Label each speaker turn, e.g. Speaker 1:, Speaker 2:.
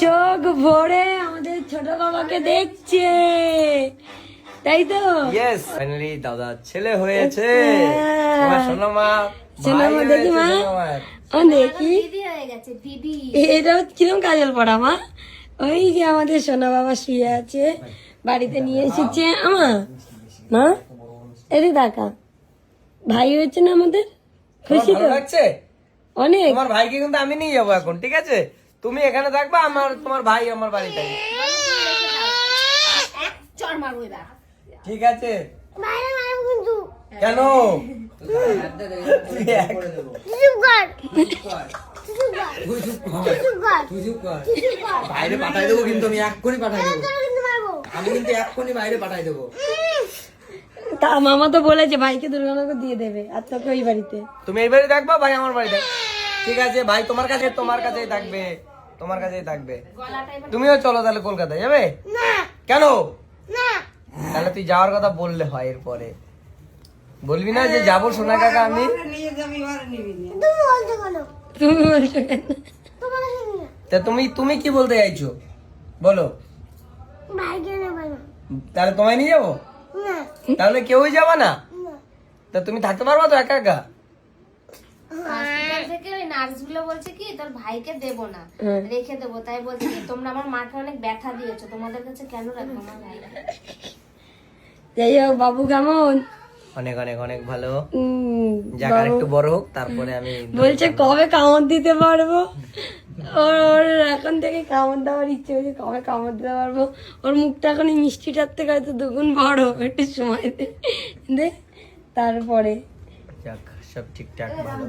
Speaker 1: চোখ ভরে আমাদের ছোট বাবাকে দেখছে, তাই তো?
Speaker 2: ইয়েস, ফাইনালি দাদা ছেলে হয়েছে।
Speaker 1: হ্যাঁ।
Speaker 2: আমার সোনামা
Speaker 1: সোনামা দেখি মা, দেখি এটা কিরম কাজল পড়া মা। ওই যে আমাদের সোনা বাবা শুয়ে আছে, বাড়িতে নিয়ে এসেছে আমা মা। এদিকে দেখা, ভাই হয়েছে না আমাদের, খুশি তো?
Speaker 2: ভালো লাগছে
Speaker 1: অনেক।
Speaker 2: তোমার ভাইকে কিন্তু আমি নিয়ে যাবো এখন, ঠিক আছে? তুমি এখানে থাকবা, তোমার ভাই আমার বাড়িতে। ঠিক আছে? কেন?
Speaker 3: বাইরে পাঠাই দেবো কিন্তু, আমি এক্ষুনি পাঠাই দেবো, আমি কিন্তু এক্ষুনি বাইরে পাঠাই দেবো।
Speaker 1: তা মামা তো বলেছে ভাইকে দুর্গানগর দিয়ে দেবে, আর তোকে ওই বাড়িতে।
Speaker 2: তুমি এই বাড়ি থাকবা, ভাই আমার বাড়িতে। ঠিক আছে, ভাই তোমার কাছেই থাকবে, তোমার কাছেই থাকবে। তুমিও চলো তাহলে, কলকাতায় যাবে? কেন? তাহলে তুই যাওয়ার কথা বললে হয়, এরপরে বলবি না যে যাবো সোনা কাকা আমি?
Speaker 1: তুমি বলছো কেন?
Speaker 2: তা তুমি কি বলতে চাইছো বলো? তাহলে তোমায় নিয়ে যাবো? তাহলে কেউই যাবা না? তা তুমি থাকতে পারবা তো একা একা?
Speaker 4: হসপিটাল থেকে ওই নার্সগুলো বলছে কি তোর ভাইকে দেবো না, রেখে দেবো। তাই বলছে কি তোমরা আমার মাকে অনেক ব্যথা দিয়েছো, তোমাদের কাছে কেন রাখবো আমার ভাইকে?
Speaker 1: যাই হোক, বাবু কেমন?
Speaker 2: অনেক অনেক অনেক ভালো। যাক আর একটু বড় হোক, তারপরে আমি
Speaker 1: বলছে কবে কামড় দিতে পারবো। ওর এখন থেকে কামড় দেওয়ার ইচ্ছে হচ্ছে, কবে কামড় দিতে পারবো। ওর মুখটা এখন এই মিষ্টিটার থেকে হয়তো দুগুণ বড়, একটু সময় দে তারপরে।
Speaker 2: যাক, সব ঠিকঠাক ভালো।